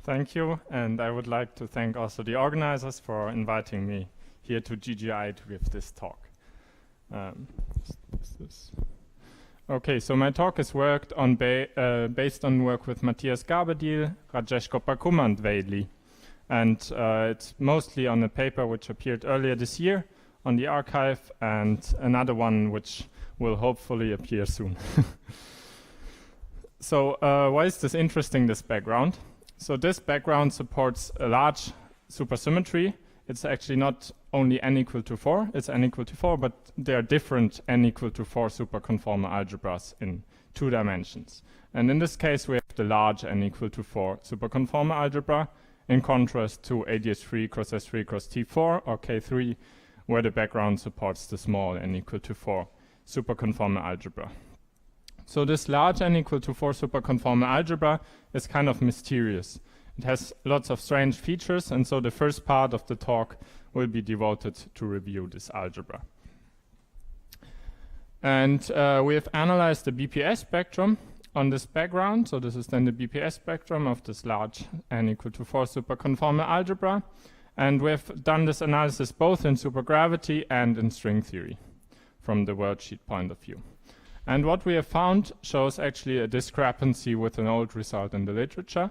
Thank you, and I would like to thank also the organizers for inviting me here to GGI to give this talk. Okay, so my talk is worked on based on work with Matthias Gabedil, Rajesh Gopakuma and Vaidli. And it's mostly on a paper which appeared earlier this year on the archive, and another one which will hopefully appear soon. So why is this interesting, this background? So this background supports a large supersymmetry. It's actually not only n equal to 4, it's n equal to 4, but there are different n equal to 4 superconformal algebras in 2 dimensions. And in this case, we have the large n equal to 4 superconformal algebra, in contrast to AdS3xS3xS3 or K3, where the background supports the small n equal to 4 superconformal algebra. So this large n equal to 4 superconformal algebra is kind of mysterious. It has lots of strange features, and so the first part of the talk will be devoted to review this algebra. And we have analyzed the BPS spectrum on this background. So this is then the BPS spectrum of this large n equal to 4 superconformal algebra. And we have done this analysis both in supergravity and in string theory from the worldsheet point of view. And what we have found shows actually a discrepancy with an old result in the literature.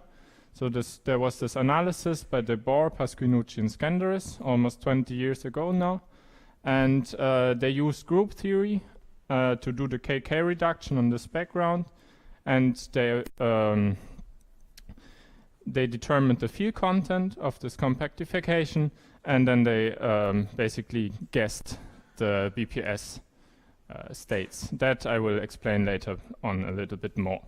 So there was this analysis by the Boer, Pasquinucci, and Skenderis almost 20 years ago now. And they used group theory to do the KK reduction on this background. And they determined the field content of this compactification. And then they basically guessed the BPS states. That I will explain later on a little bit more.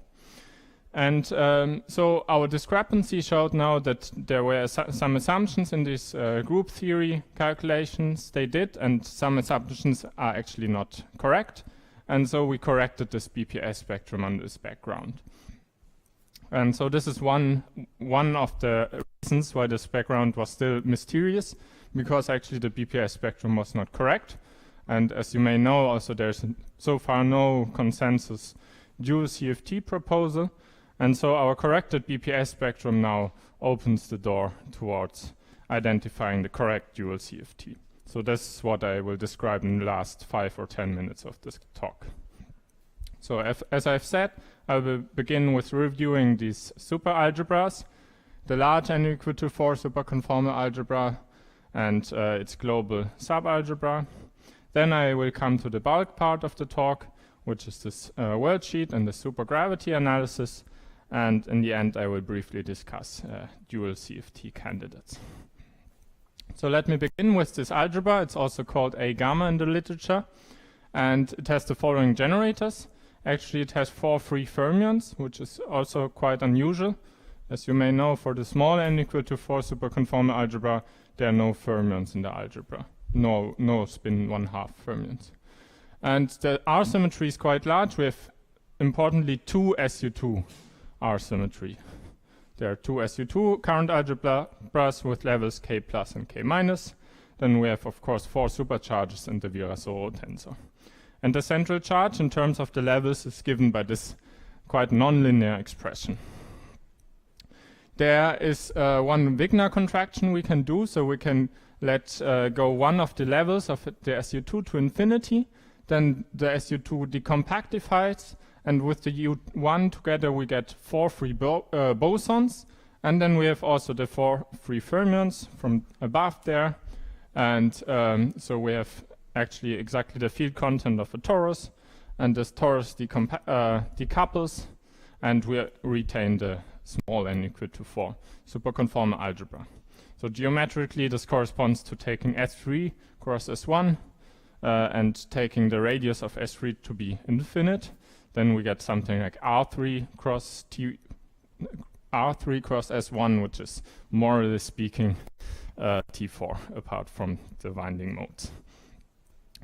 And so our discrepancy showed now that there were some assumptions in these group theory calculations they did, and some assumptions are actually not correct. And so we corrected this BPS spectrum on this background. And so this is one of the reasons why this background was still mysterious, because actually the BPS spectrum was not correct. And as you may know, also there's so far no consensus dual CFT proposal. And so our corrected BPS spectrum now opens the door towards identifying the correct dual CFT. So this is what I will describe in the last 5 or 10 minutes of this talk. So as I've said, I will begin with reviewing these super algebras, the large n equal to 4 superconformal algebra and its global subalgebra. Then I will come to the bulk part of the talk, which is this worldsheet and the supergravity analysis. And in the end, I will briefly discuss dual CFT candidates. So let me begin with this algebra. It's also called A gamma in the literature. And it has the following generators. Actually, it has 4 free fermions, which is also quite unusual. As you may know, for the small n equal to 4 superconformal algebra, there are no fermions in the algebra. No spin 1/2 fermions. And the R symmetry is quite large. We have, importantly, 2 SU2 R symmetry. There are 2 SU2 current algebras with levels K plus and K minus. Then we have, of course, 4 supercharges in the Virasoro tensor. And the central charge in terms of the levels is given by this quite nonlinear expression. There is one Wigner contraction we can do, so we can let go one of the levels of the SU2 to infinity. Then the SU2 decompactifies, and with the U1 together we get 4 free bosons. And then we have also the 4 free fermions from above there. And so we have actually exactly the field content of a torus. And this torus decouples, and we retain the small n equal to 4 superconformal algebra. So geometrically, this corresponds to taking S3 cross S1 and taking the radius of S3 to be infinite. Then we get something like R3 cross S1, which is morally speaking T4, apart from the winding modes.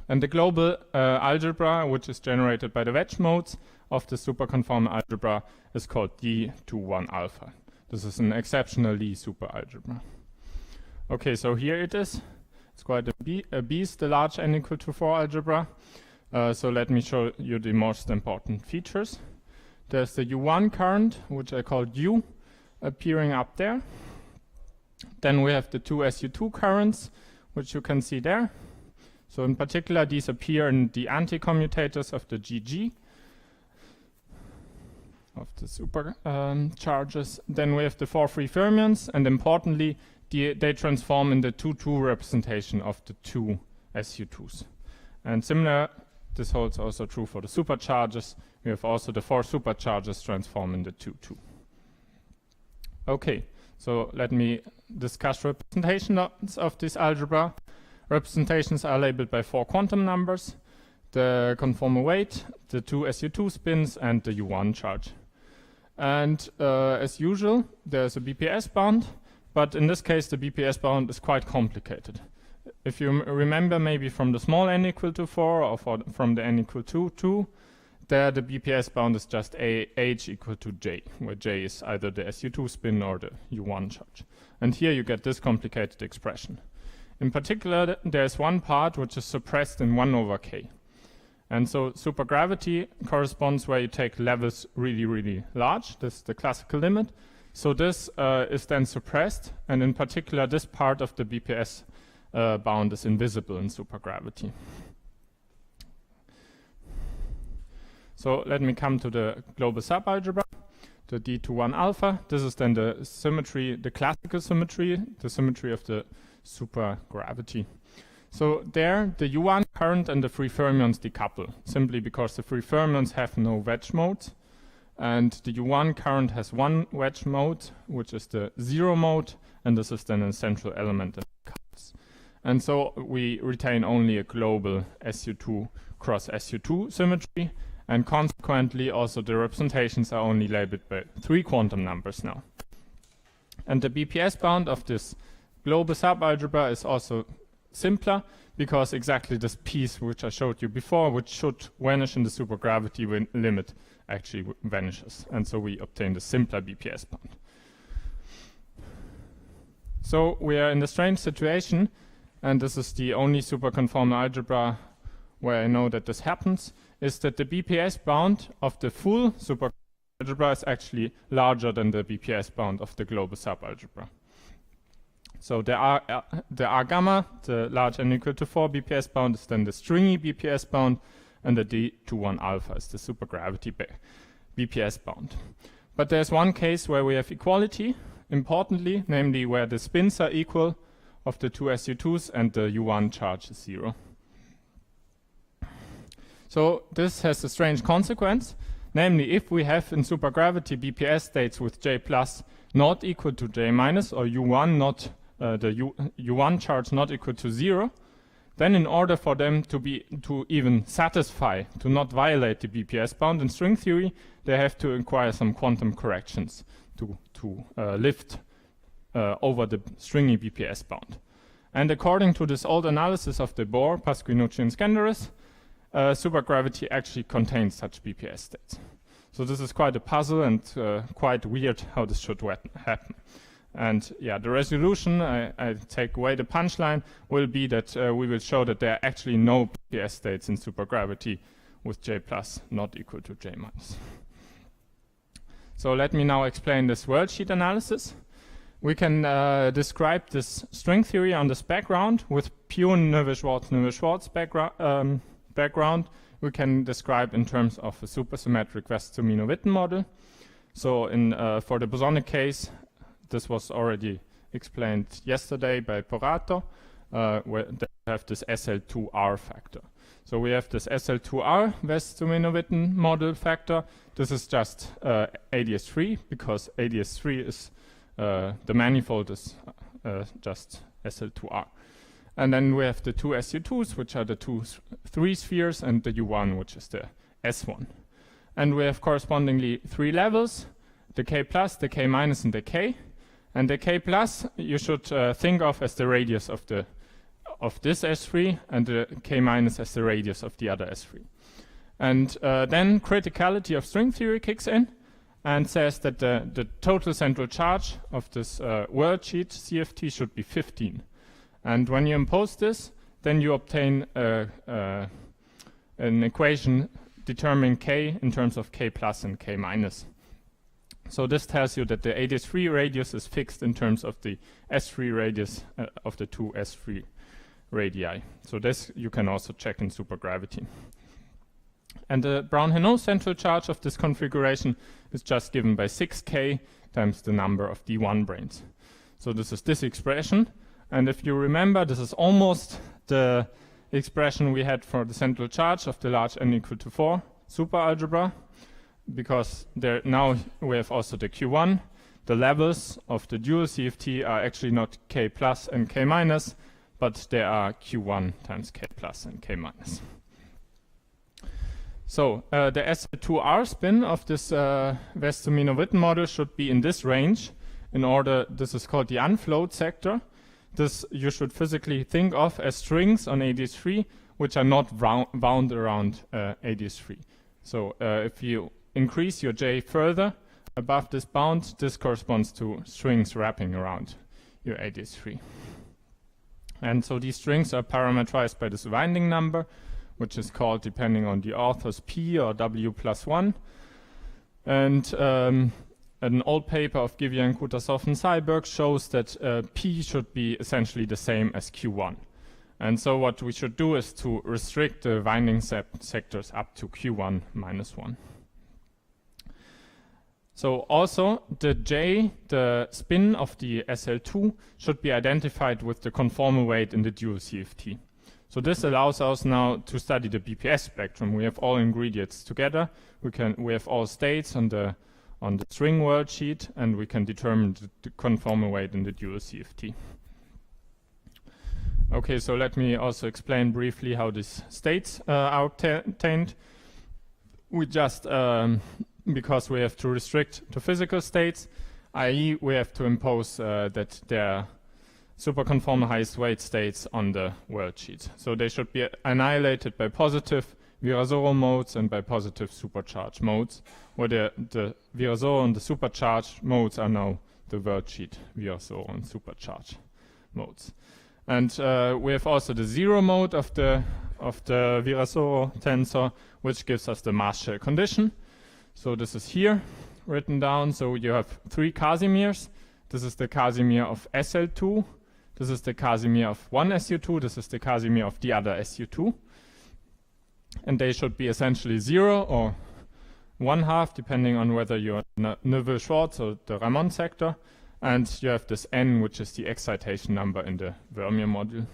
And the global algebra, which is generated by the wedge modes of the superconformal algebra, is called D21 alpha. This is an exceptional Lie superalgebra. Okay, so here it is. It's quite a beast, the large n equal to 4 algebra. So let me show you the most important features. There's the U1 current, which I call U, appearing up there. Then we have the two SU2 currents, which you can see there. So in particular, these appear in the anti-commutators of the GG, of the super charges. Then we have the 4 free fermions, and importantly, they transform in the 2-2 representation of the two SU2s. And similar, this holds also true for the supercharges. We have also the 4 supercharges transform in the 2-2. Okay, so let me discuss representations of this algebra. Representations are labeled by 4 quantum numbers: the conformal weight, the 2 SU2 spins, and the U1 charge. And as usual, there's a BPS bound, but in this case the BPS bound is quite complicated. If you remember maybe from the small n equal to 4 or from the n equal to 2, there the BPS bound is just h equal to j, where j is either the SU2 spin or the U1 charge. And here you get this complicated expression. In particular, there's one part which is suppressed in 1 over k. And so supergravity corresponds where you take levels really, really large. This is the classical limit. So this is then suppressed, and in particular this part of the BPS bound is invisible in supergravity. So let me come to the global subalgebra, the D21 alpha. This is then the symmetry, the classical symmetry, the symmetry of the supergravity. So there, the U1 current and the free fermions decouple, simply because the free fermions have no wedge mode, and the U1 current has one wedge mode, which is the 0 mode, and this is then a central element that decouples. And so we retain only a global SU2 cross SU2 symmetry, and consequently also the representations are only labeled by 3 quantum numbers now. And the BPS bound of this global subalgebra is also simpler, because exactly this piece which I showed you before, which should vanish in the supergravity limit, actually vanishes, and so we obtain the simpler BPS bound. So we are in the strange situation, and this is the only superconformal algebra where I know that this happens, is that the BPS bound of the full superalgebra is actually larger than the BPS bound of the global subalgebra. So the R gamma, the large n equal to 4 BPS bound, is then the stringy BPS bound, and the D21 alpha is the supergravity BPS bound. But there's one case where we have equality, importantly, namely where the spins are equal of the two SU2s and the U1 charge is 0. So this has a strange consequence, namely if we have in supergravity BPS states with J plus not equal to J minus, or U1 not U1 charge not equal to 0, then in order for them to even satisfy, to not violate the BPS bound in string theory, they have to acquire some quantum corrections to lift over the stringy BPS bound. And according to this old analysis of the Boer, Pasquinucci, and Skenderis, supergravity actually contains such BPS states. So this is quite a puzzle and quite weird how this should happen. And yeah, the resolution, I take away the punchline, will be that we will show that there are actually no BPS states in supergravity with J plus not equal to J minus. So let me now explain this worldsheet analysis. We can describe this string theory on this background with pure Neveu-Schwarz background. We can describe in terms of a supersymmetric Westermino-Witten model. So for the bosonic case, this was already explained yesterday by Porato, where they have this SL2R factor. So we have this SL2R Westermino-Witten model factor. This is just AdS3, because AdS3 is the manifold is just SL2R. And then we have the two SU2s, which are the two 3 spheres, and the U1, which is the S1. And we have correspondingly 3 levels, the K plus, the K minus, and the K. And the K plus you should think of as the radius of this S3, and the K minus as the radius of the other S3. And then criticality of string theory kicks in and says that the total central charge of this worldsheet CFT should be 15. And when you impose this, then you obtain an equation determining K in terms of K plus and K minus. So this tells you that the AdS3 radius is fixed in terms of the S3 radius of the two S3 radii. So this you can also check in supergravity. And the Brown-Henault central charge of this configuration is just given by 6k times the number of D1 branes. So this is this expression. And if you remember, this is almost the expression we had for the central charge of the large n equal to 4 superalgebra, because there now we have also the Q1. The levels of the dual CFT are actually not k plus and k minus, but they are Q1 times k plus and k minus. So the SL2R spin of this Westermino-Witten model should be in this range in order, this is called the unflowed sector. This you should physically think of as strings on AdS3 which are not wound around AdS3. So if you increase your J further above this bound, this corresponds to strings wrapping around your AdS3. And so these strings are parameterized by this winding number, which is called, depending on the authors, P or W plus 1. And an old paper of Givian, Kutasov, and Seiberg shows that P should be essentially the same as Q1. And so what we should do is to restrict the winding sectors up to Q1 minus 1. So also the J, the spin of the SL2, should be identified with the conformal weight in the dual CFT. So this allows us now to study the BPS spectrum. We have all ingredients together. We have all states on the string worldsheet, and we can determine the conformal weight in the dual CFT. Okay, so let me also explain briefly how these states are obtained. We just, because we have to restrict to physical states, i.e. we have to impose that there superconformal highest weight states on the worldsheet. So they should be annihilated by positive Virasoro modes and by positive supercharge modes, where the Virasoro and the supercharge modes are now the worldsheet Virasoro and supercharge modes. And we have also the zero mode of the Virasoro tensor, which gives us the mass shell condition. So this is here written down. So you have three Casimirs. This is the Casimir of SL2. This is the Casimir of one SU2. This is the Casimir of the other SU2. And they should be essentially 0 or 1/2, depending on whether you're Neveu-Schwarz or the Ramon sector. And you have this n, which is the excitation number in the Vermeer module.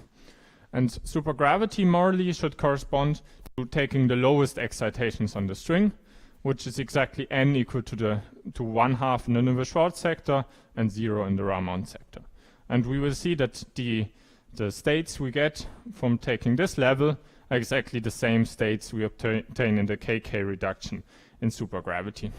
And supergravity morally should correspond to taking the lowest excitations on the string, which is exactly n equal to 1/2 in the Neveu-Schwarz sector and 0 in the Ramon sector. And we will see that the states we get from taking this level are exactly the same states we obtain in the KK reduction in supergravity.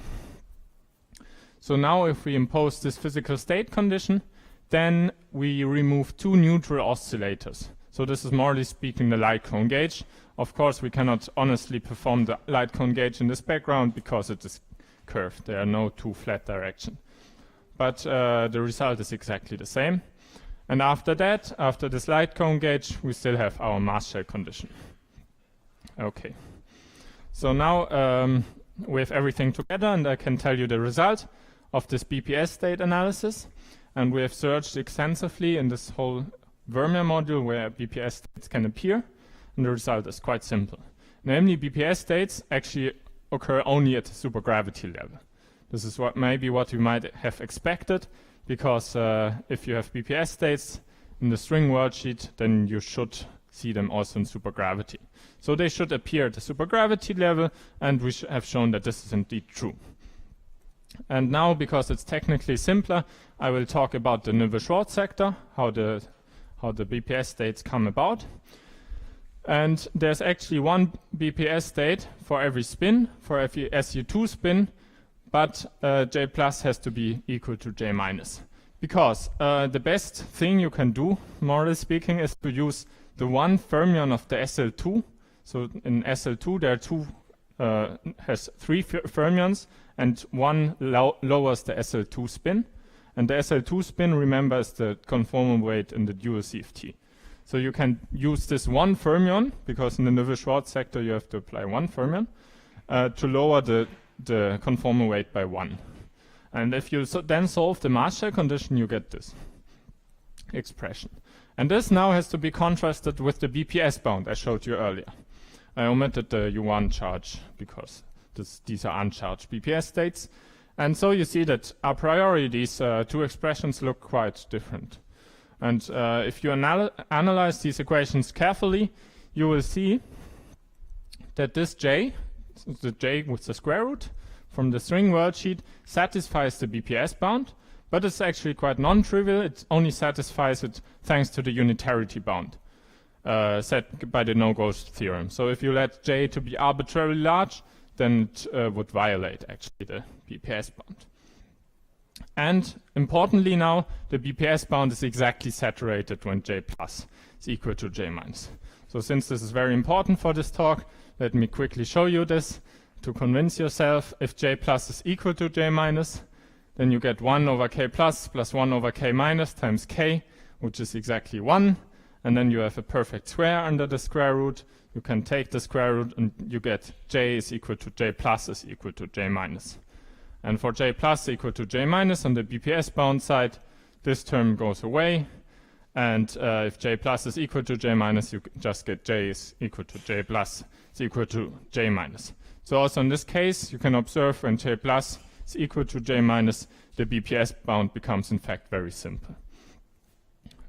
So now if we impose this physical state condition, then we remove two neutral oscillators. So this is morally speaking the light cone gauge. Of course we cannot honestly perform the light cone gauge in this background because it is curved. There are no two flat directions. But the result is exactly the same. And after that, after this light cone gauge, we still have our mass shell condition. Okay. So now we have everything together, and I can tell you the result of this BPS state analysis. And we have searched extensively in this whole Vermeer module where BPS states can appear. And the result is quite simple. Namely, BPS states actually occur only at the supergravity level. This is maybe what you might have expected, because if you have BPS states in the string worldsheet, then you should see them also in supergravity. So they should appear at the supergravity level, and we have shown that this is indeed true. And now, because it's technically simpler, I will talk about the Neveu-Schwarz sector, how the BPS states come about. And there's actually one BPS state for every spin, for every SU2 spin, but J plus has to be equal to J minus. Because the best thing you can do, morally speaking, is to use the one fermion of the SL2. So in SL2 there are has three fermions, and one lowers the SL2 spin. And the SL2 spin, remember, is the conformal weight in the dual CFT. So you can use this one fermion, because in the Neveu-Schwarz sector you have to apply one fermion, to lower the conformal weight by 1. And if you then solve the mass shell condition, you get this expression. And this now has to be contrasted with the BPS bound I showed you earlier. I omitted the U1 charge because these are uncharged BPS states. And so you see that a priori these two expressions look quite different. And if you analyze these equations carefully, you will see that this j, the j with the square root from the string worldsheet, satisfies the BPS bound, but it's actually quite non-trivial. It only satisfies it thanks to the unitarity bound set by the no-ghost theorem. So if you let j to be arbitrarily large, then it would violate actually the BPS bound. And importantly now, the BPS bound is exactly saturated when j plus is equal to j minus. So since this is very important for this talk, let me quickly show you this to convince yourself. If j plus is equal to j minus, then you get 1 over k plus 1 over k minus times k, which is exactly 1. And then you have a perfect square under the square root. You can take the square root and you get j is equal to j plus is equal to j minus. And for j plus equal to j minus on the BPS bound side, this term goes away. And if j plus is equal to j minus, you just get j is equal to j plus is equal to j minus. So also in this case, you can observe when j plus is equal to j minus, the BPS bound becomes in fact very simple.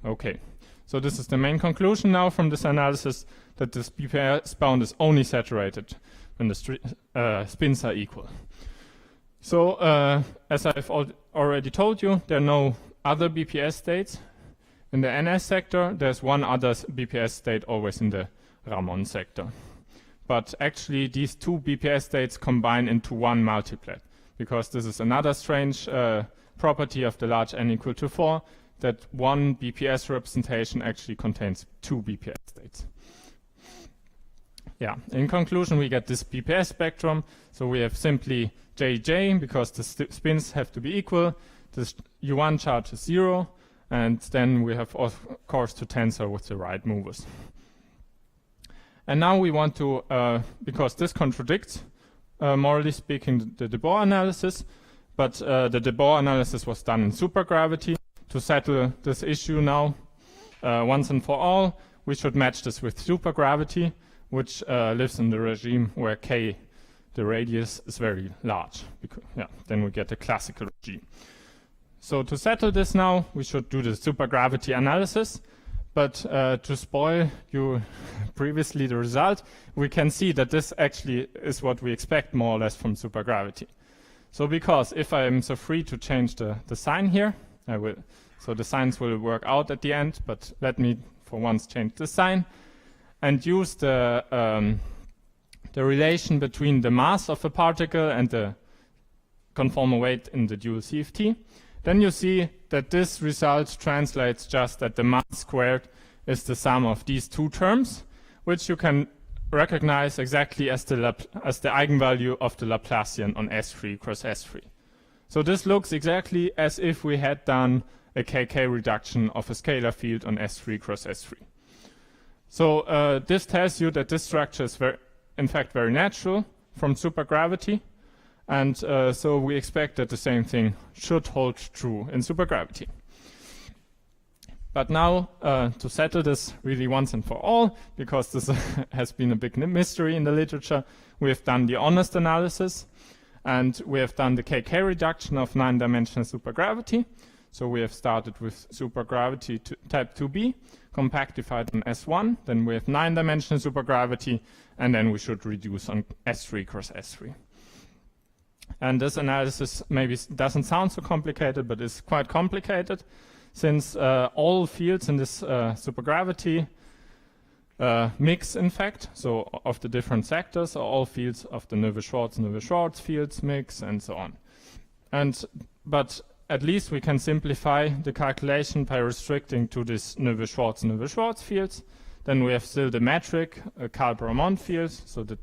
Okay, so this is the main conclusion now from this analysis, that this BPS bound is only saturated when the spins are equal. So as I've already told you, there are no other BPS states. In the NS sector, there's one other BPS state always in the Ramon sector. But actually these two BPS states combine into one multiplet, because this is another strange property of the large n equal to 4, that one BPS representation actually contains two BPS states. Yeah, in conclusion, we get this BPS spectrum. So we have simply JJ, because the spins have to be equal. This U1 charge is 0. And then we have, of course, to tensor with the right movers. And now we want to, because this contradicts, morally speaking, the de Boer analysis, but the de Boer analysis was done in supergravity. To settle this issue now, once and for all, we should match this with supergravity, which lives in the regime where k, the radius, is very large. Because, yeah, then we get a classical regime. So to settle this now, we should do the supergravity analysis. But to spoil you previously the result, we can see that this actually is what we expect more or less from supergravity. So because if I am so free to change the sign here, I will. So the signs will work out at the end, but let me for once change the sign and use the relation between the mass of a particle and the conformal weight in the dual CFT. Then you see that this result translates just that the mass squared is the sum of these two terms, which you can recognize exactly as the eigenvalue of the Laplacian on S3 cross S3. So this looks exactly as if we had done a KK reduction of a scalar field on S3 cross S3. So this tells you that this structure is in fact very natural from supergravity. And so we expect that the same thing should hold true in supergravity. But now, to settle this really once and for all, because this has been a big mystery in the literature, we have done the honest analysis, and we have done the KK reduction of 9-dimensional supergravity. So we have started with supergravity type 2b, compactified on S1, then we have 9-dimensional supergravity, and then we should reduce on S3 cross S3. And this analysis maybe doesn't sound so complicated, but it's quite complicated, since all fields in this supergravity mix, in fact, so of the different sectors, all fields of the Neveu-Schwarz fields mix, and so on. But at least we can simplify the calculation by restricting to this Neveu-Schwarz fields. Then we have still the metric Karl-Bramont field, so the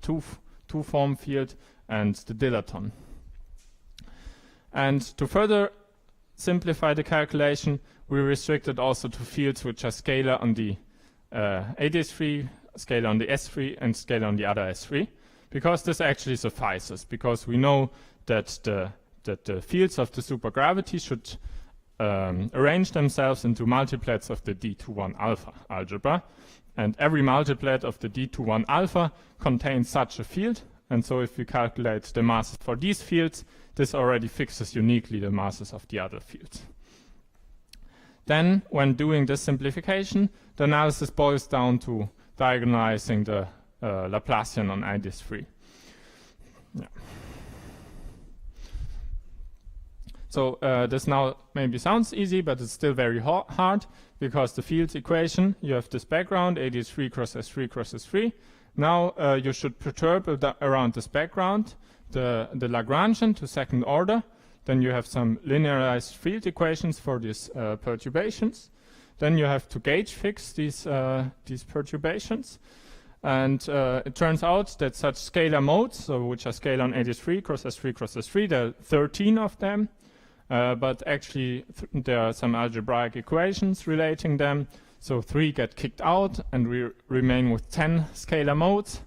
two-form field, and the dilaton. And to further simplify the calculation, we restricted also to fields which are scalar on the AdS3, scalar on the S3, and scalar on the other S3, because this actually suffices, because we know that the that the fields of the supergravity should arrange themselves into multiplets of the D21 alpha algebra, and every multiplet of the D21 alpha contains such a field. And so if we calculate the masses for these fields, this already fixes uniquely the masses of the other fields. Then, when doing this simplification, the analysis boils down to diagonalizing the Laplacian on AdS3. Yeah. So this now maybe sounds easy, but it's still very hard, because the field equation, you have this background, AdS3 cross S3 cross S3. Now you should perturb around this background the Lagrangian to second order. Then you have some linearized field equations for these perturbations. Then you have to gauge fix these perturbations. And it turns out that such scalar modes, so which are scalar on AdS3 cross S3 cross S3, there are 13 of them. But actually there are some algebraic equations relating them. So 3 get kicked out and we remain with 10 scalar modes.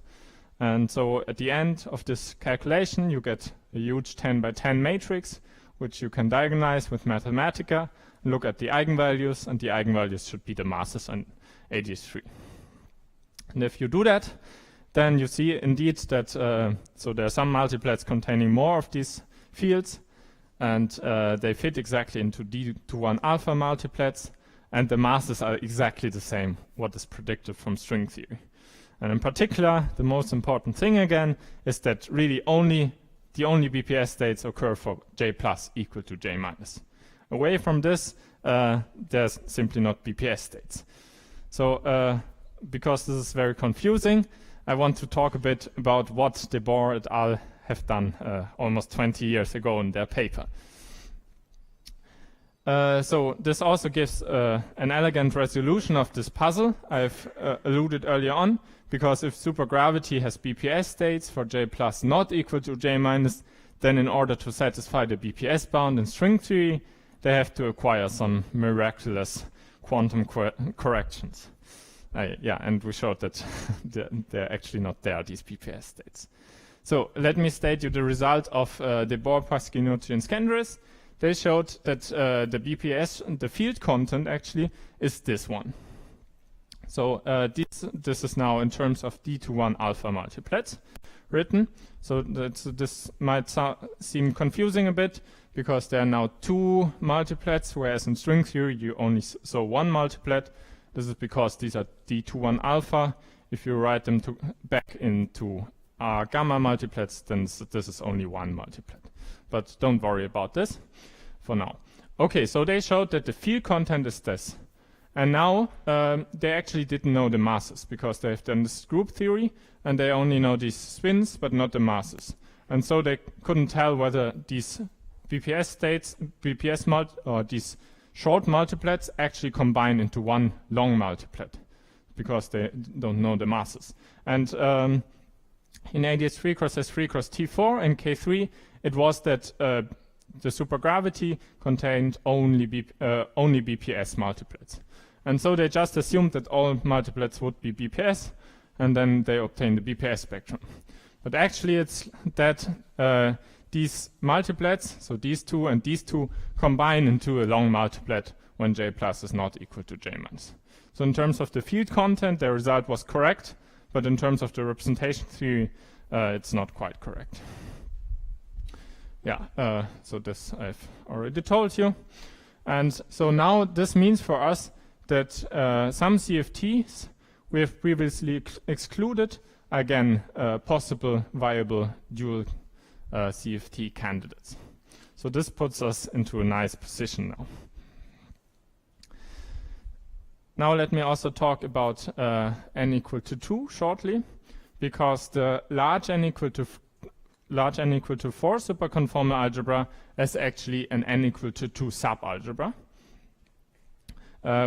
And so at the end of this calculation you get a huge 10 by 10 matrix, which you can diagonalize with Mathematica, look at the eigenvalues, and the eigenvalues should be the masses on AdS3. And if you do that, then you see indeed that so there are some multiplets containing more of these fields, and they fit exactly into D21 alpha multiplets, and the masses are exactly the same, what is predicted from string theory. And in particular, the most important thing again is that really the only BPS states occur for J plus equal to J minus. Away from this, there's simply not BPS states. So because this is very confusing, I want to talk a bit about what de Boer et al. Have done almost 20 years ago in their paper. So this also gives an elegant resolution of this puzzle I've alluded earlier on, because if supergravity has BPS states for J plus not equal to J minus, then in order to satisfy the BPS bound in string theory, they have to acquire some miraculous quantum corrections. Yeah, and we showed that they're actually not there, these BPS states. So let me state you the result of de Boer, Pasquinucci, and Skendris. They showed that the BPS, the field content actually, is this one. So this is now in terms of D21 alpha multiplets written. So this might seem confusing a bit, because there are now 2 multiplets, whereas in string theory you only saw 1 multiplet. This is because these are D21 alpha. If you write them back into gamma multiplets, then this is only 1 multiplet. But don't worry about this for now. Okay, so they showed that the field content is this. And now they actually didn't know the masses, because they've done this group theory and they only know these spins but not the masses. And so they couldn't tell whether these BPS states, or these short multiplets actually combine into one long multiplet, because they don't know the masses. And in AdS3 cross S3 cross T4 and K3, it was that the supergravity contained only BPS multiplets. And so they just assumed that all multiplets would be BPS, and then they obtained the BPS spectrum. But actually it's that these multiplets, so these 2 and these 2, combine into a long multiplet when J plus is not equal to J minus. So in terms of the field content, their result was correct, but in terms of the representation theory, it's not quite correct. Yeah, so this I've already told you. And so now this means for us that some CFTs we have previously excluded, again, possible viable dual CFT candidates. So this puts us into a nice position now. Now let me also talk about n equal to 2 shortly, because the large n equal to 4 superconformal algebra is actually an n equal to 2 subalgebra,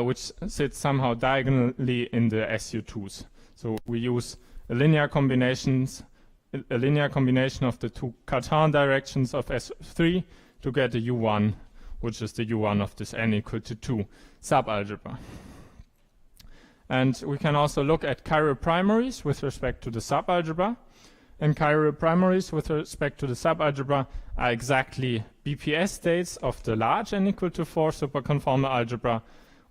which sits somehow diagonally in the SU2s. So we use a linear combination of the 2 Cartan directions of S3 to get a U1, which is the U1 of this n equal to 2 subalgebra. And we can also look at chiral primaries with respect to the subalgebra. and chiral primaries with respect to the subalgebra are exactly BPS states of the large n equal to 4 superconformal algebra,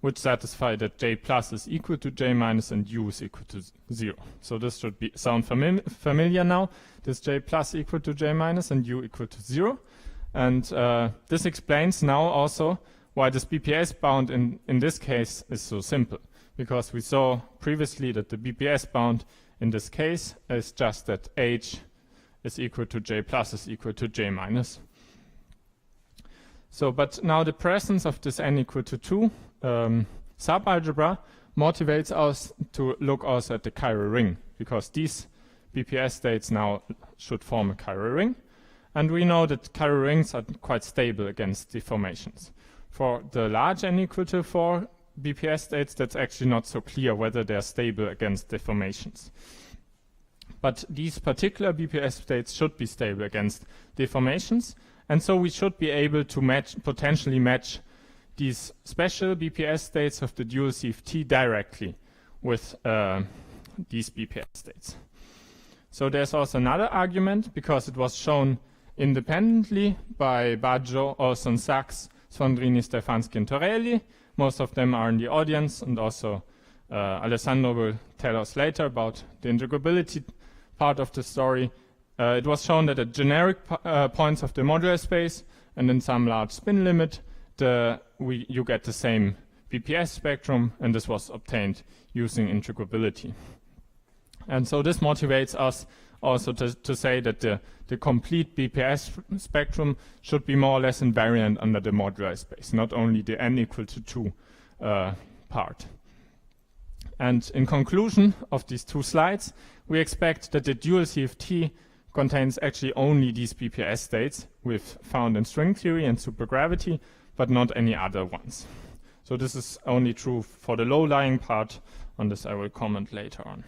which satisfy that J plus is equal to J minus and U is equal to 0. So this should sound familiar now. This J plus equal to J minus and U equal to 0. And this explains now also why this BPS bound in this case is so simple. Because we saw previously that the BPS bound in this case is just that H is equal to J plus is equal to J minus. So, but now the presence of this n equal to 2 subalgebra motivates us to look also at the chiral ring, because these BPS states now should form a chiral ring. And we know that chiral rings are quite stable against deformations. For the large n equal to 4 BPS states, that's actually not so clear whether they're stable against deformations. But these particular BPS states should be stable against deformations, and so we should be able to potentially match these special BPS states of the dual CFT directly with these BPS states. So there's also another argument, because it was shown independently by Baggio, Olson, Sachs, Sfondrini, Stefanski, and Torelli. Most of them are in the audience, and also Alessandro will tell us later about the integrability part of the story. It was shown that at generic points of the modular space and in some large spin limit, you get the same BPS spectrum, and this was obtained using integrability. And so this motivates us also to say that the complete BPS spectrum should be more or less invariant under the modular space, not only the n equal to 2 part. And in conclusion of these two slides, we expect that the dual CFT contains actually only these BPS states we've found in string theory and supergravity, but not any other ones. So this is only true for the low-lying part. On this I will comment later on.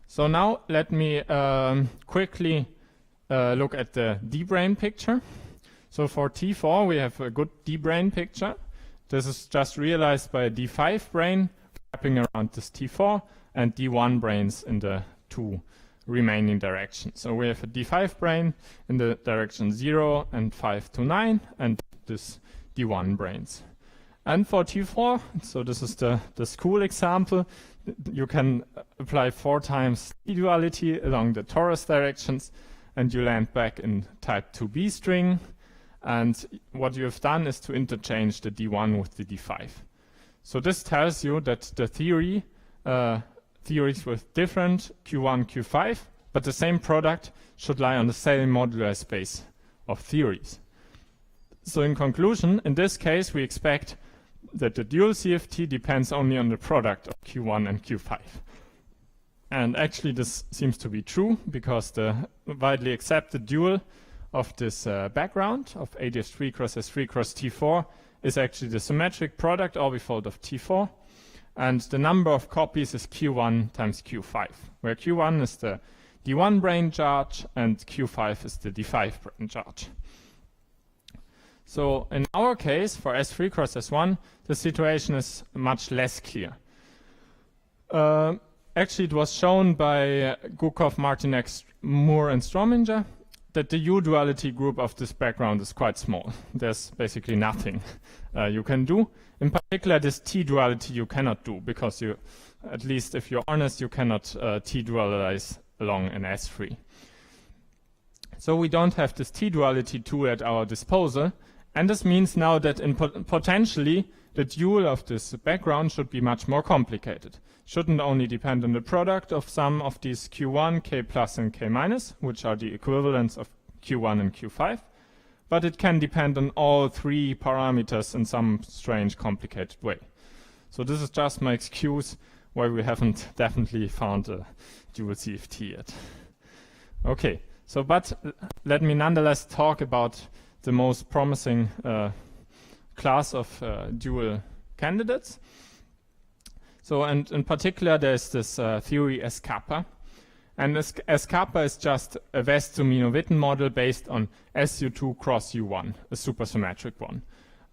So now let me quickly look at the D-brane picture. So for T4 we have a good D-brane picture. This is just realized by a D5 brane wrapping around this T4 and D1 branes in the two remaining directions. So we have a D5 brane in the direction 0 and 5 to 9 and this D1 branes. And for T4, so this is the school example, you can apply 4 times T-duality along the torus directions and you land back in type 2b string. And what you have done is to interchange the D1 with the D5. So this tells you that the theories with different Q1, Q5, but the same product should lie on the same modular space of theories. So in conclusion, in this case, we expect that the dual CFT depends only on the product of Q1 and Q5. And actually this seems to be true, because the widely accepted dual of this background of AdS3xS3 cross T4 is actually the symmetric product orbifold of T4, and the number of copies is Q1 times Q5, where Q1 is the D1 brane charge and Q5 is the D5 brane charge. So in our case, for S3 cross S1, the situation is much less clear. Actually, it was shown by Gukov, Martinek, Moore, and Strominger that the U-duality group of this background is quite small. There's basically nothing you can do. In particular, this T-duality you cannot do, because you, at least if you're honest, you cannot T-dualize along an S3. So we don't have this T-duality tool at our disposal, and this means now that potentially the dual of this background should be much more complicated. Shouldn't only depend on the product of some of these Q1, K plus and K minus, which are the equivalents of Q1 and Q5, but it can depend on all 3 parameters in some strange complicated way. So this is just my excuse why we haven't definitely found a dual CFT yet. Okay, so but let me nonetheless talk about the most promising class of dual candidates. So, and in particular, there's this theory S kappa. And S kappa is just a West-Zumino-Witten model based on SU2 cross U1, a supersymmetric one.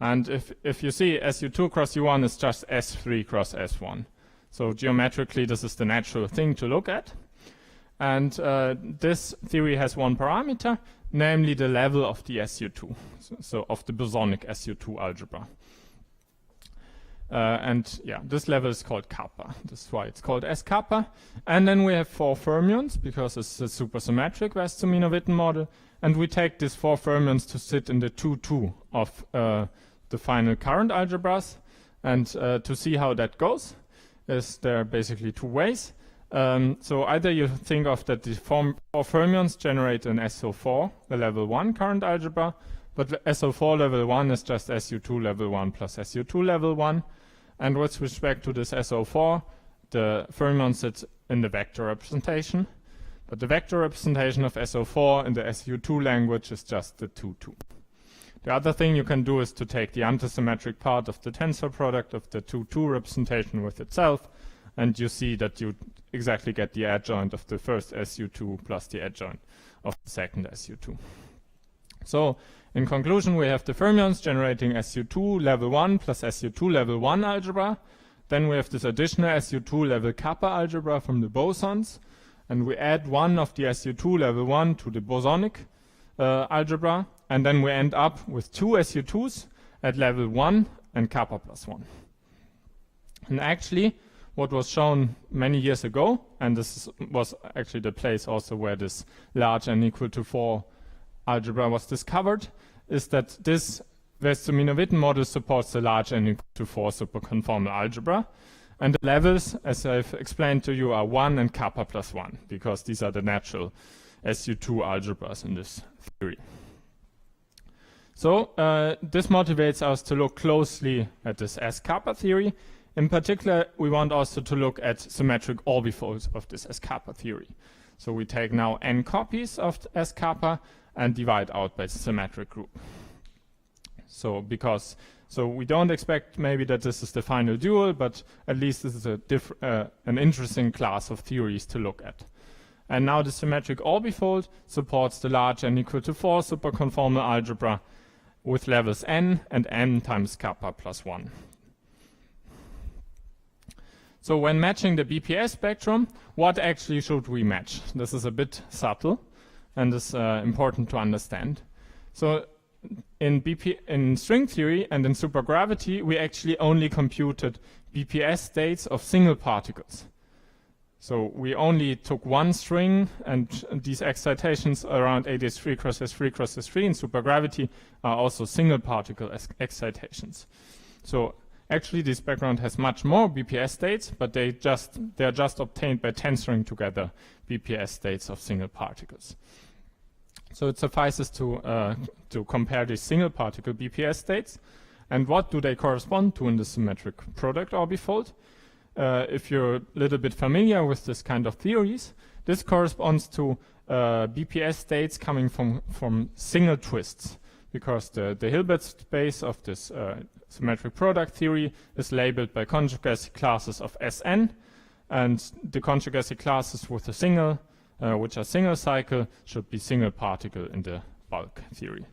And if you see SU2 cross U1 is just S3 cross S1. So geometrically, this is the natural thing to look at. And this theory has one parameter, namely the level of the SU2, so of the bosonic SU2 algebra. And yeah, this level is called kappa. This is why it's called S kappa. And then we have 4 fermions, because it's a supersymmetric Westermino-Witten model. And we take these 4 fermions to sit in the 2-2 of the final current algebras. And to see how that goes, there are basically 2 ways. So either you think of that the 4 fermions generate an SO4, the level 1 current algebra, but the SO4 level 1 is just SU2 level 1 plus SU2 level 1. And with respect to this SO4, the fermion sits in the vector representation. But the vector representation of SO4 in the SU2 language is just the 2-2. The other thing you can do is to take the antisymmetric part of the tensor product of the 2-2 representation with itself, and you see that you exactly get the adjoint of the first SU2 plus the adjoint of the second SU2. So in conclusion, we have the fermions generating SU2 level 1 plus SU2 level 1 algebra. Then we have this additional SU2 level kappa algebra from the bosons, and we add one of the SU2 level 1 to the bosonic algebra, and then we end up with 2 SU2s at level 1 and kappa plus 1. And actually, what was shown many years ago, and this was actually the place also where this large n equal to 4 algebra was discovered, is that this Westermino-Witten model supports the large n equal to 4 superconformal algebra. And the levels, as I've explained to you, are 1 and kappa plus 1, because these are the natural SU2 algebras in this theory. So this motivates us to look closely at this S kappa theory. In particular, we want also to look at symmetric orbifolds of this S kappa theory. So we take now n copies of S kappa and divide out by the symmetric group. So we don't expect maybe that this is the final dual, but at least this is an interesting class of theories to look at. And now the symmetric orbifold supports the large n equal to 4 superconformal algebra with levels n and n times kappa plus 1. So when matching the BPS spectrum, what actually should we match? This is a bit subtle and is important to understand. So in string theory and in supergravity, we actually only computed BPS states of single particles. So we only took one string, and these excitations around AdS3xS3xS3 in supergravity are also single particle excitations. So actually this background has much more BPS states, but they are just obtained by tensoring together BPS states of single particles. So it suffices to compare these single particle BPS states. And what do they correspond to in the symmetric product orbifold? If you're a little bit familiar with this kind of theories, this corresponds to BPS states coming from single twists, because the Hilbert space of this symmetric product theory is labeled by conjugacy classes of Sn, and the conjugacy classes with a single, which are single cycle, should be single particle in the bulk theory.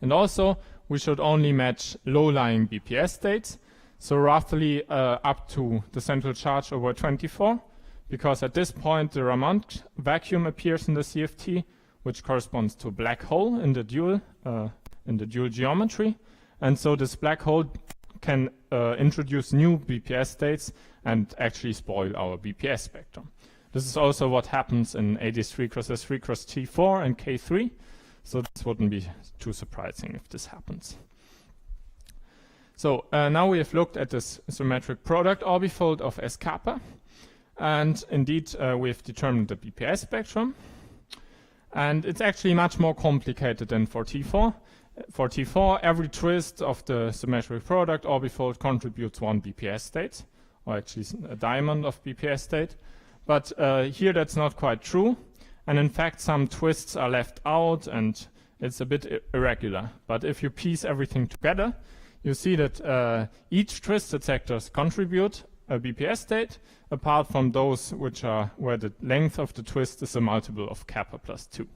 And also, we should only match low-lying BPS states, so roughly up to the central charge over 24, because at this point the Raymond vacuum appears in the CFT, which corresponds to a black hole in the dual geometry, and so this black hole can introduce new BPS states and actually spoil our BPS spectrum. This is also what happens in AdS3xS3xT4 and K3, so this wouldn't be too surprising if this happens. So now we have looked at this symmetric product orbifold of S kappa, and indeed we have determined the BPS spectrum. And it's actually much more complicated than for T4. For T4, every twist of the symmetric product orbifold contributes one BPS state, or actually a diamond of BPS state. But here that's not quite true. And in fact, some twists are left out, and it's a bit irregular. But if you piece everything together, you see that each twisted sectors contribute a BPS state, apart from those which are where the length of the twist is a multiple of kappa plus 2.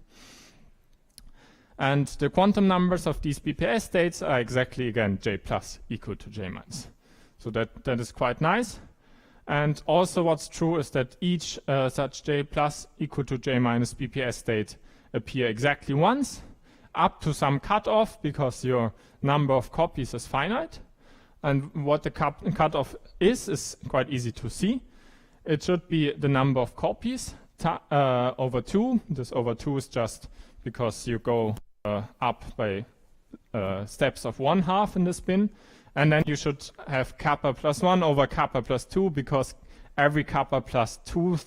And the quantum numbers of these BPS states are exactly, again, J plus equal to J minus. So that is quite nice. And also what's true is that each such j plus equal to j minus BPS state appear exactly once, up to some cutoff, because your number of copies is finite. And what the cutoff is quite easy to see. It should be the number of copies over 2. This over 2 is just because you go up by steps of 1/2 in the spin. And then you should have kappa plus 1 over kappa plus 2, because every kappa plus 2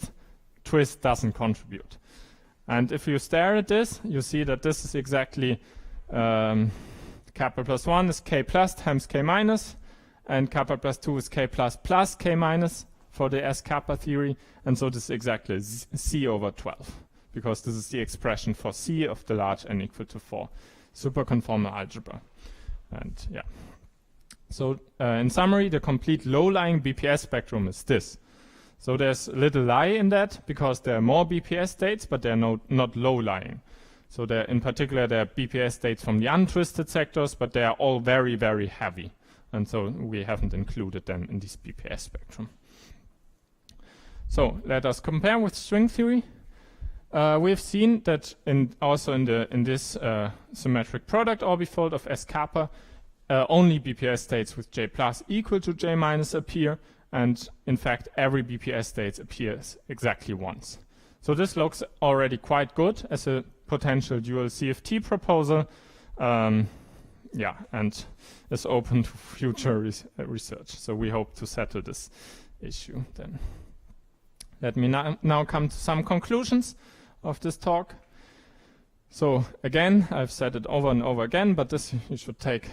twist doesn't contribute. And if you stare at this, you see that this is exactly kappa plus 1 is k plus times k minus, and kappa plus 2 is k plus plus k minus for the S kappa theory. And so this is exactly c over 12, because this is the expression for c of the large n equal to 4, superconformal algebra. And yeah. So in summary, the complete low-lying BPS spectrum is this. So there's a little lie in that, because there are more BPS states, but they're not low-lying. So in particular, there are BPS states from the untwisted sectors, but they are all very, very heavy. And so we haven't included them in this BPS spectrum. So let us compare with string theory. We've seen that also in this symmetric product orbifold of S kappa, only BPS states with j plus equal to j minus appear, and in fact every BPS state appears exactly once. So this looks already quite good as a potential dual CFT proposal, yeah, and is open to future research. So we hope to settle this issue then. Let me now come to some conclusions of this talk. So again, I've said it over and over again, but this you should take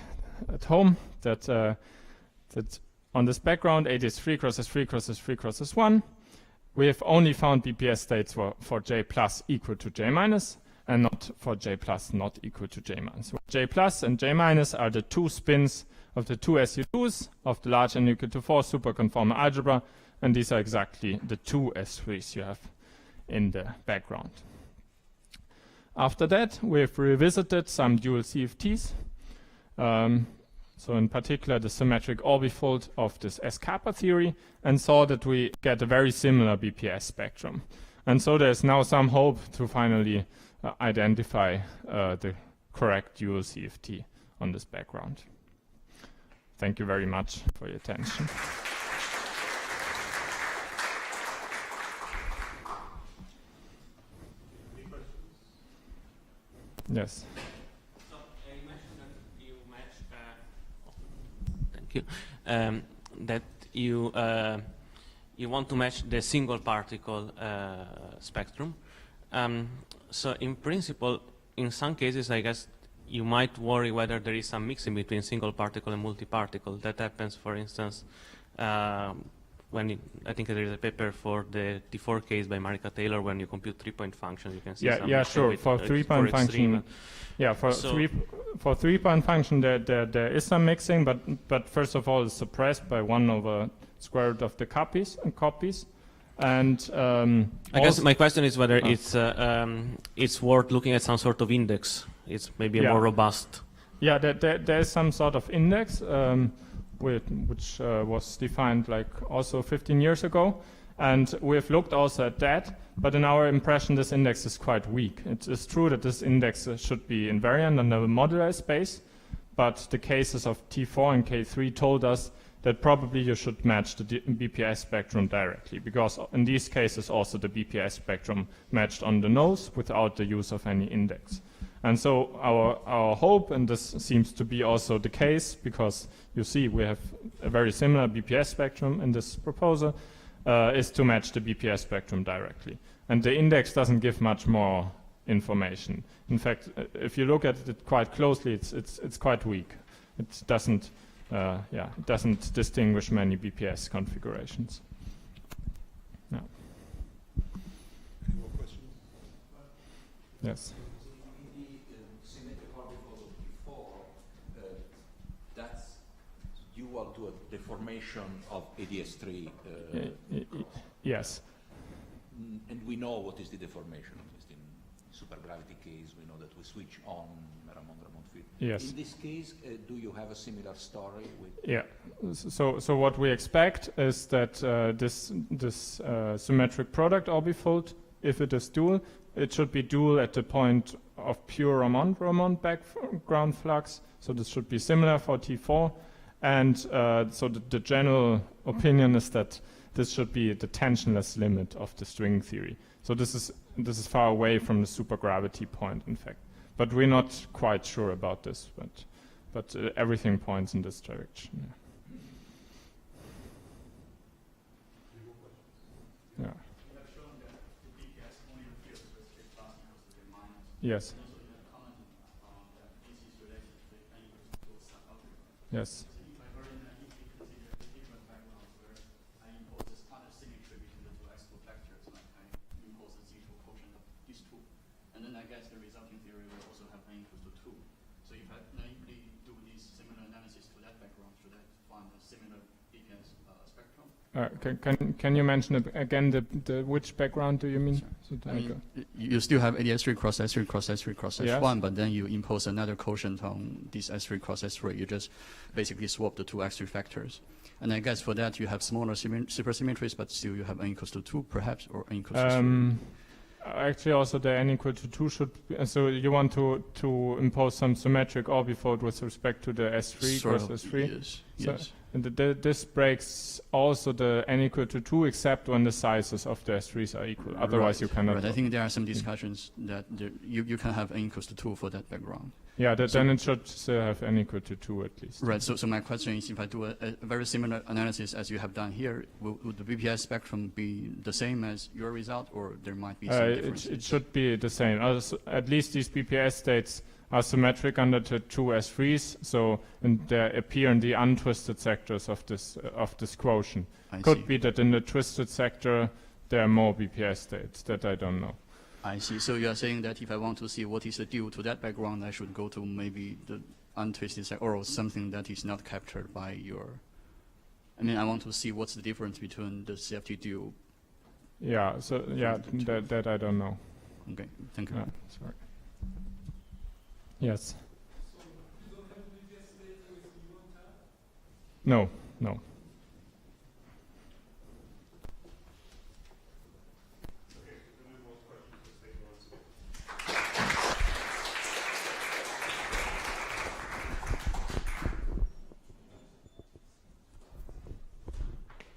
at home, that that on this background AdS3xS3xS3xS1, we have only found BPS states for j plus equal to j minus, and not for j plus not equal to j minus. So j plus and j minus are the two spins of the two SU2s of the large n equal to 4 superconformal algebra, and these are exactly the two S3s you have in the background. After that, we've revisited some dual CFTs. So in particular the symmetric orbifold of this S kappa theory, and saw that we get a very similar BPS spectrum. And so there's now some hope to finally identify the correct dual CFT on this background. Thank you very much for your attention. Yes. So you mentioned that you match. Thank you. That you want to match the single particle spectrum. So in principle, in some cases, I guess you might worry whether there is some mixing between single particle and multi-particle. That happens, for instance, when I think there is a paper for the T4 case by Marika Taylor, when you compute 3-point functions, you can see some sure. For 3-point function, for 3-point function, there is some mixing, but first of all, it's suppressed by 1 over square root of the copies. And I guess my question is whether it's worth looking at some sort of index. It's maybe a more robust. Yeah, there is some sort of index. Which was defined like also 15 years ago, and we've looked also at that, but in our impression this index is quite weak. It is true that this index should be invariant under the modular space, but the cases of T4 and K3 told us that probably you should match the BPS spectrum directly, because in these cases also the BPS spectrum matched on the nose without the use of any index. And so our hope, and this seems to be also the case, because you see we have a very similar BPS spectrum in this proposal, is to match the BPS spectrum directly. And the index doesn't give much more information. In fact, if you look at it quite closely, it's quite weak. It doesn't distinguish many BPS configurations. No. Any more questions? Yes. To a deformation of AdS3. Yes. And we know what is the deformation, at least in supergravity case, we know that we switch on Ramond field. Yes. In this case, do you have a similar story with? Yeah. So what we expect is that this symmetric product orbifold, if it is dual, it should be dual at the point of pure Ramond background flux. So this should be similar for T4. And so the general opinion is that this should be the tensionless limit of the string theory. So this is far away from the supergravity point, in fact. But we're not quite sure about this, but everything points in this direction. Yeah. You have shown that the BPS only refers to strict class equals to the minus. Yes. And also you have commented that this is related to the n equals to 2 subalgebra. Yes. So if I were in a if we consider different backgrounds where I impose this kind of symmetry between the two x2 vectors, like I impose the z2 quotient of these two, and then I guess the resulting theory will also have n equals to 2. So if I naively do this similar analysis to that background, should I find a similar BPS spectrum? Can you mention again the which background do you mean? So I mean, you still have AdS3 cross S3 cross S3 cross S1, but then you impose another quotient on this S3 cross S3. You just basically swap the two x3 factors. And I guess for that you have smaller supersymmetries, but still you have n equals to 2 perhaps, or n equals to 3. Actually, also the n equal to 2 should be, so you want to impose some symmetric orbifold with respect to the S3 cross S3? Yes, So yes. and this breaks also the n equal to 2 except when the sizes of the S3s are equal. Otherwise, you cannot. Right. I think there are some discussions that you can have n equals to 2 for that background. Yeah, then it should still have n equal to 2 at least. Right. So my question is, if I do a very similar analysis as you have done here, would the BPS spectrum be the same as your result, or there might be some differences? It should be the same. At least these BPS states are symmetric under the two S3s, so and they appear in the untwisted sectors of this quotient. I Could see. be that in the twisted sector there are more BPS states that I don't know. I see. So you are saying that if I want to see what is the due to that background, I should go to maybe the untwisted sector or something that is not captured by your. I mean, I want to see what's the difference between the CFT due. Yeah. So yeah, that I don't know. Okay. Thank you. Sorry. Yes. So you don't have BPS data with U1 tab? No. No.